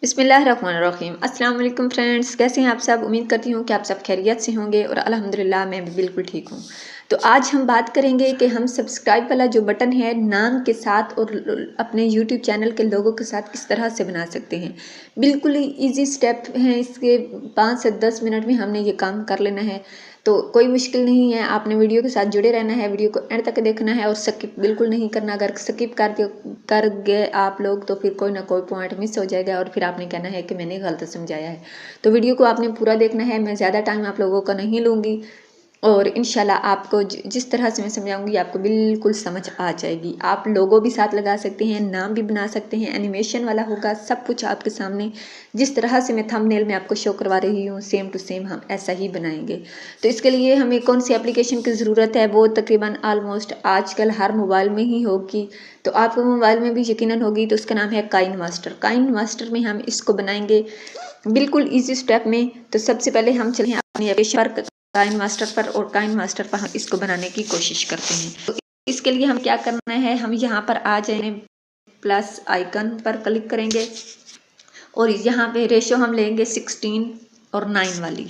बिस्मिल्लाहिर्रहमानिर्रहीम। अस्सलाम वालेकुम फ्रेंड्स, कैसे हैं आप सब। उम्मीद करती हूँ कि आप सब खैरियत से होंगे और अल्हम्दुलिल्लाह मैं भी बिल्कुल ठीक हूँ। तो आज हम बात करेंगे कि हम सब्सक्राइब वाला जो बटन है नाम के साथ और अपने यूट्यूब चैनल के लोगों के साथ किस तरह से बना सकते हैं। बिल्कुल ही ईजी स्टेप हैं, इसके 5 से 10 मिनट में हमने ये काम कर लेना है। तो कोई मुश्किल नहीं है, आपने वीडियो के साथ जुड़े रहना है, वीडियो को एंड तक देखना है और स्किप बिल्कुल नहीं करना। अगर स्किप कर गए आप लोग तो फिर कोई ना कोई पॉइंट मिस हो जाएगा और फिर आपने कहना है कि मैंने गलत समझाया है। तो वीडियो को आपने पूरा देखना है। मैं ज़्यादा टाइम आप लोगों का नहीं लूँगी और इंशाल्लाह आपको जिस तरह से मैं समझाऊंगी आपको बिल्कुल समझ आ जाएगी। आप लोगो भी साथ लगा सकते हैं, नाम भी बना सकते हैं, एनिमेशन वाला होगा, सब कुछ आपके सामने। जिस तरह से मैं थंबनेल में आपको शो करवा रही हूँ सेम टू सेम हम ऐसा ही बनाएंगे। तो इसके लिए हमें कौन सी एप्लीकेशन की ज़रूरत है, वो तकरीबन ऑलमोस्ट आजकल हर मोबाइल में ही होगी। तो आपके मोबाइल में भी यकीनन होगी। तो उसका नाम है काइन मास्टर। काइन मास्टर में हम इसको बनाएंगे बिल्कुल ईजी स्टेप में। तो सबसे पहले हम चलें अपनी एप्लीकेशन पर, काइन मास्टर पर, और काइन मास्टर पर हम इसको बनाने की कोशिश करते हैं। तो इसके लिए हम क्या करना है, हम यहाँ पर आ जाए प्लस आइकन पर क्लिक करेंगे और यहाँ पे रेशो हम लेंगे 16 और 9 वाली।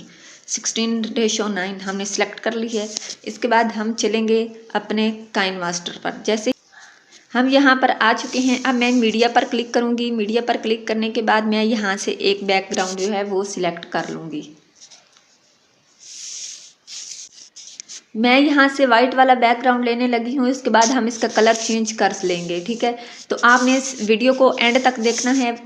16:9 हमने सेलेक्ट कर ली है। इसके बाद हम चलेंगे अपने काइन मास्टर पर। जैसे हम यहाँ पर आ चुके हैं, अब मैं मीडिया पर क्लिक करूँगी। मीडिया पर क्लिक करने के बाद मैं यहाँ से एक बैकग्राउंड जो है वो सिलेक्ट कर लूँगी। मैं यहाँ से वाइट वाला बैकग्राउंड लेने लगी हूँ। इसके बाद हम इसका कलर चेंज कर लेंगे, ठीक है। तो आपने इस वीडियो को एंड तक देखना है,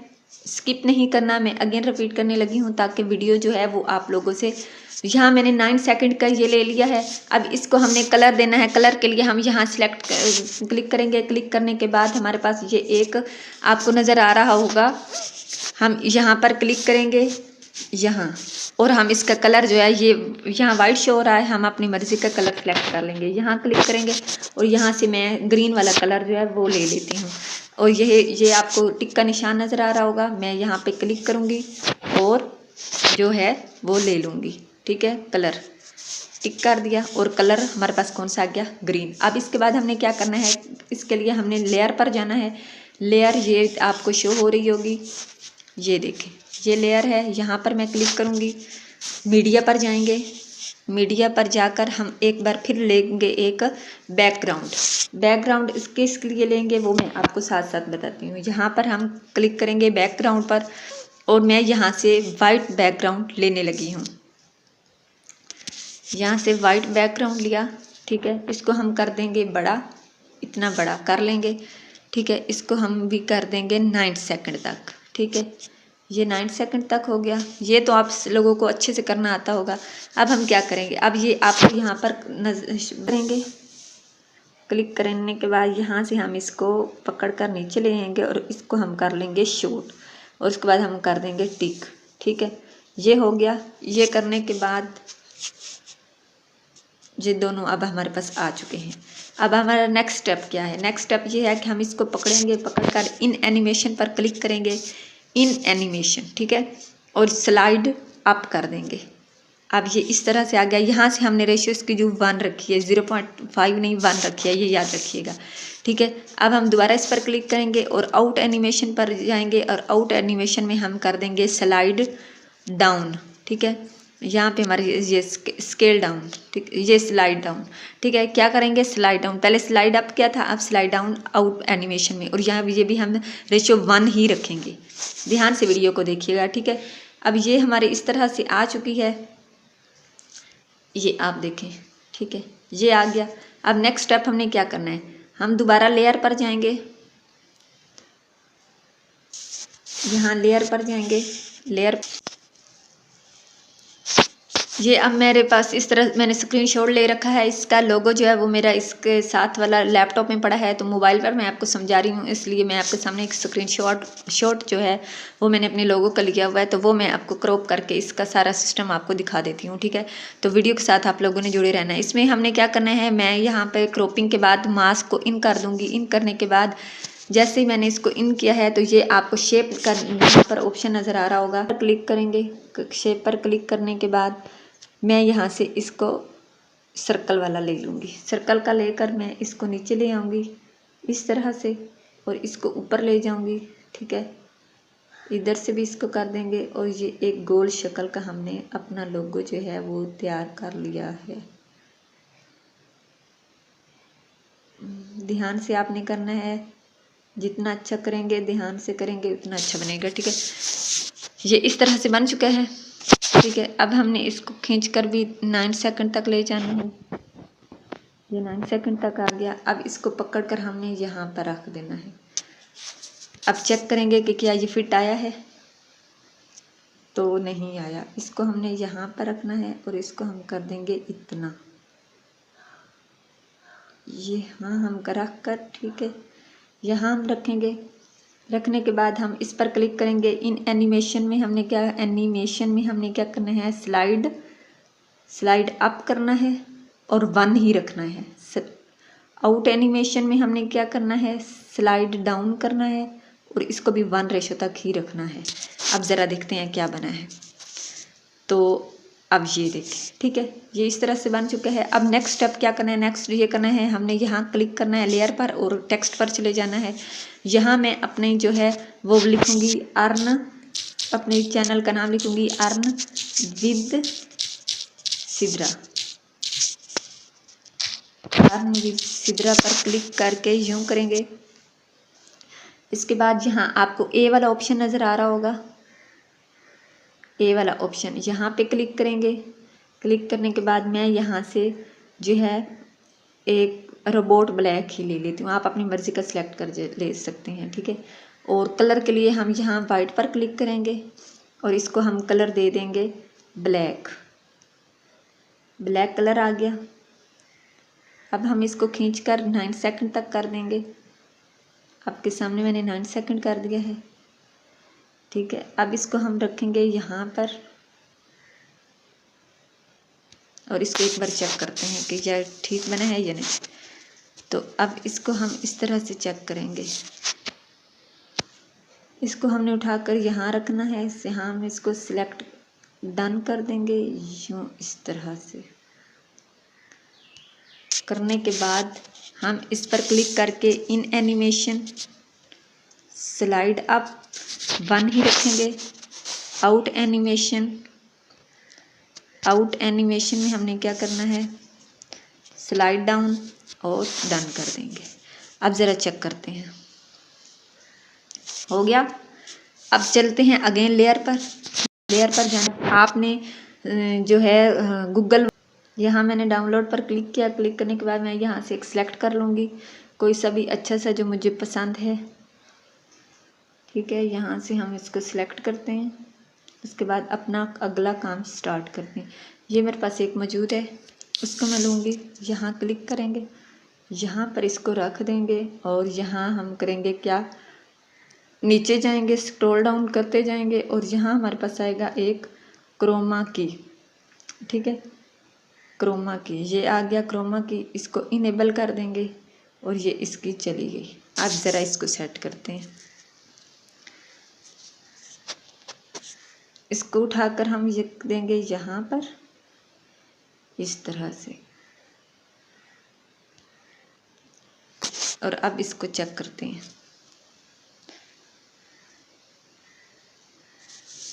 स्किप नहीं करना। मैं अगेन रिपीट करने लगी हूँ ताकि वीडियो जो है वो आप लोगों से। यहाँ मैंने 9 सेकंड का ये ले लिया है। अब इसको हमने कलर देना है। कलर के लिए हम यहाँ क्लिक करेंगे। क्लिक करने के बाद हमारे पास ये एक आपको नज़र आ रहा होगा, हम यहाँ पर क्लिक करेंगे यहाँ, और हम इसका कलर जो है ये यहाँ वाइट शो हो रहा है, हम अपनी मर्ज़ी का कलर सेलेक्ट कर लेंगे। यहाँ क्लिक करेंगे और यहाँ से मैं ग्रीन वाला कलर जो है वो ले लेती हूँ। और ये आपको टिक का निशान नज़र आ रहा होगा, मैं यहाँ पे क्लिक करूँगी और जो है वो ले लूँगी, ठीक है। कलर टिक कर दिया और कलर हमारे पास कौन सा आ गया, ग्रीन। अब इसके बाद हमने क्या करना है, इसके लिए हमने लेयर पर जाना है। लेयर ये आपको शो हो रही होगी, ये देखें ये लेयर है। यहाँ पर मैं क्लिक करूँगी, मीडिया पर जाएंगे। मीडिया पर जाकर हम एक बार फिर लेंगे एक बैकग्राउंड इसके लिए लेंगे, वो मैं आपको साथ साथ बताती हूँ। यहाँ पर हम क्लिक करेंगे बैकग्राउंड पर और मैं यहाँ से वाइट बैकग्राउंड लेने लगी हूँ। यहाँ से वाइट बैकग्राउंड लिया, ठीक है। इसको हम कर देंगे बड़ा, इतना बड़ा कर लेंगे, ठीक है। इसको हम भी कर देंगे 9 सेकंड तक, ठीक है। ये 9 सेकंड तक हो गया। ये तो आप लोगों को अच्छे से करना आता होगा। अब हम क्या करेंगे, अब ये आप यहाँ पर करेंगे। क्लिक करने के बाद यहाँ से हम इसको पकड़ कर नीचे ले आएंगे और इसको हम कर लेंगे शॉर्ट और उसके बाद हम कर देंगे टिक, ठीक है। ये हो गया। ये करने के बाद ये दोनों अब हमारे पास आ चुके हैं। अब हमारा नेक्स्ट स्टेप क्या है, नेक्स्ट स्टेप ये है कि हम इसको पकड़ेंगे, पकड़कर इन एनिमेशन पर क्लिक करेंगे, इन एनिमेशन, ठीक है, और स्लाइड अप कर देंगे। अब ये इस तरह से आ गया। यहाँ से हमने रेशियो इसकी जो 1 रखी है, 0.5 नहीं 1 रखी है, ये याद रखिएगा, ठीक है। अब हम दोबारा इस पर क्लिक करेंगे और आउट एनिमेशन पर जाएंगे और आउट एनिमेशन में हम कर देंगे स्लाइड डाउन, ठीक है। यहाँ पे हमारे ये स्केल डाउन, ठीक, ये स्लाइड डाउन, ठीक है। क्या करेंगे, स्लाइड डाउन, पहले स्लाइड अप किया था, अब स्लाइड डाउन आउट एनिमेशन में, और यहाँ ये भी हम रेशियो 1 ही रखेंगे। ध्यान से वीडियो को देखिएगा, ठीक है। अब ये हमारे इस तरह से आ चुकी है, ये आप देखें, ठीक है, ये आ गया। अब नेक्स्ट स्टेप हमने क्या करना है, हम दोबारा लेयर पर जाएंगे। यहाँ लेयर पर जाएंगे, लेयर, ये अब मेरे पास इस तरह मैंने स्क्रीनशॉट ले रखा है। इसका लोगो जो है वो मेरा इसके साथ वाला लैपटॉप में पड़ा है, तो मोबाइल पर मैं आपको समझा रही हूँ, इसलिए मैं आपके सामने एक स्क्रीनशॉट जो है वो मैंने अपने लोगो का लिया हुआ है। तो वो मैं आपको क्रॉप करके इसका सारा सिस्टम आपको दिखा देती हूँ, ठीक है। तो वीडियो के साथ आप लोगों ने जुड़े रहना है। इसमें हमने क्या करना है, मैं यहाँ पर क्रॉपिंग के बाद मास्क को इन कर दूँगी। इन करने के बाद जैसे ही मैंने इसको इन किया है तो ये आपको शेप करने पर ऑप्शन नज़र आ रहा होगा, क्लिक करेंगे। शेप पर क्लिक करने के बाद मैं यहाँ से इसको सर्कल वाला ले लूँगी। सर्कल का लेकर मैं इसको नीचे ले आऊँगी इस तरह से और इसको ऊपर ले जाऊँगी, ठीक है। इधर से भी इसको कर देंगे और ये एक गोल शक्ल का हमने अपना लोगो जो है वो तैयार कर लिया है। ध्यान से आपने करना है, जितना अच्छा करेंगे ध्यान से करेंगे उतना अच्छा बनेगा। ठीक है, ये इस तरह से बन चुका है। ठीक है, अब हमने इसको खींच कर भी 9 सेकंड तक ले जाना है। ये 9 सेकंड तक आ गया। अब इसको पकड़ कर हमने यहाँ पर रख देना है। अब चेक करेंगे कि क्या ये फिट आया है, तो नहीं आया। इसको हमने यहाँ पर रखना है और इसको हम कर देंगे इतना, ये हाँ हम रख कर, ठीक है, यहाँ हम रखेंगे। रखने के बाद हम इस पर क्लिक करेंगे। इन एनिमेशन में हमने क्या करना है, स्लाइड अप करना है और 1 ही रखना है। आउट एनिमेशन में हमने क्या करना है, स्लाइड डाउन करना है और इसको भी 1 रेशो तक ही रखना है। अब ज़रा देखते हैं क्या बना है। तो अब ये देखें, ठीक है, ये इस तरह से बन चुका है। अब नेक्स्ट स्टेप क्या करना है, नेक्स्ट ये करना है, हमने यहाँ क्लिक करना है लेयर पर और टेक्स्ट पर चले जाना है। यहाँ मैं अपने जो है वो लिखूँगी अर्न, अपने चैनल का नाम लिखूँगी earn with Sidra. Earn with Sidra पर क्लिक करके यूँ करेंगे। इसके बाद यहाँ आपको ए वाला ऑप्शन नज़र आ रहा होगा, ए वाला ऑप्शन यहाँ पे क्लिक करेंगे। क्लिक करने के बाद मैं यहाँ से जो है एक रोबोट ब्लैक ही ले लेती हूँ, आप अपनी मर्ज़ी का सिलेक्ट कर ले सकते हैं। ठीक है, और कलर के लिए हम यहाँ वाइट पर क्लिक करेंगे और इसको हम कलर दे देंगे ब्लैक। ब्लैक कलर आ गया। अब हम इसको खींच कर 9 सेकंड तक कर देंगे। आपके सामने मैंने 9 सेकंड कर दिया है। ठीक है, अब इसको हम रखेंगे यहाँ पर और इसको एक बार चेक करते हैं कि क्या ठीक बना है या नहीं। तो अब इसको हम इस तरह से चेक करेंगे। इसको हमने उठाकर यहाँ रखना है, यहाँ हम इसको सिलेक्ट डन कर देंगे। यूँ इस तरह से करने के बाद हम इस पर क्लिक करके इन एनिमेशन स्लाइड अप 1 ही रखेंगे। आउट एनिमेशन में हमने क्या करना है, स्लाइड डाउन और डन कर देंगे। अब ज़रा चेक करते हैं, हो गया। अब चलते हैं अगेन लेयर पर जाना। आपने जो है गूगल, यहाँ मैंने डाउनलोड पर क्लिक किया। क्लिक करने के बाद मैं यहाँ से एक सिलेक्ट कर लूँगी कोई सा भी अच्छा सा जो मुझे पसंद है। ठीक है, यहाँ से हम इसको सिलेक्ट करते हैं। उसके बाद अपना अगला काम स्टार्ट करते हैं। ये मेरे पास एक मौजूद है, उसको मैं लूँगी, यहाँ क्लिक करेंगे, यहाँ पर इसको रख देंगे और यहाँ हम करेंगे क्या, नीचे जाएंगे, स्क्रॉल डाउन करते जाएंगे और यहाँ हमारे पास आएगा एक क्रोमा की। ठीक है, क्रोमा की ये आ गया, क्रोमा की इसको इनेबल कर देंगे और ये इसकी चली गई। अब ज़रा इसको सेट करते हैं। इसको उठाकर हम ये देंगे यहाँ पर इस तरह से, और अब इसको चेक करते हैं।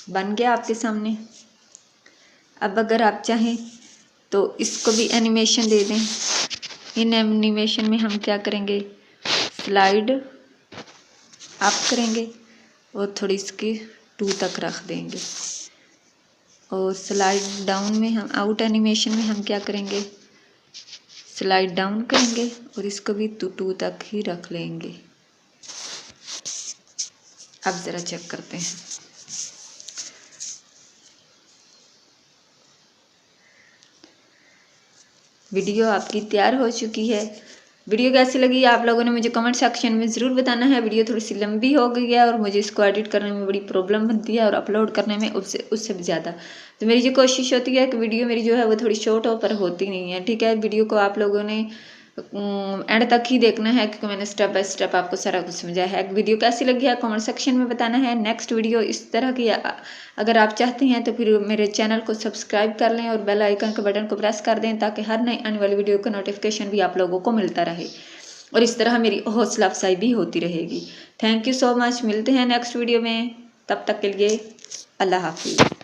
बन गया आपके सामने। अब अगर आप चाहें तो इसको भी एनिमेशन दे दें। इन एनिमेशन में हम क्या करेंगे, स्लाइड अप करेंगे और थोड़ी इसकी 2 तक रख देंगे और स्लाइड डाउन में हम आउट एनिमेशन में हम क्या करेंगे, स्लाइड डाउन करेंगे और इसको भी 2 तक ही रख लेंगे। अब ज़रा चेक करते हैं। वीडियो आपकी तैयार हो चुकी है। वीडियो कैसी लगी आप लोगों ने मुझे कमेंट सेक्शन में ज़रूर बताना है। वीडियो थोड़ी सी लंबी हो गई है और मुझे इसको एडिट करने में बड़ी प्रॉब्लम बनती है और अपलोड करने में उससे भी ज़्यादा। तो मेरी जो कोशिश होती है कि वीडियो मेरी जो है वो थोड़ी शॉर्ट हो, पर होती नहीं है। ठीक है, वीडियो को आप लोगों ने एंड तक ही देखना है क्योंकि मैंने स्टेप बाय स्टेप आपको सारा कुछ समझाया है। वीडियो कैसी लगी है कमेंट सेक्शन में बताना है। नेक्स्ट वीडियो इस तरह की अगर आप चाहते हैं तो फिर मेरे चैनल को सब्सक्राइब कर लें और बेल आइकन के बटन को प्रेस कर दें ताकि हर नई आने वाली वीडियो का नोटिफिकेशन भी आप लोगों को मिलता रहे और इस तरह मेरी हौसला अफजाई भी होती रहेगी। Thank you so much. मिलते हैं नेक्स्ट वीडियो में। तब तक के लिए अल्लाह हाफिज़।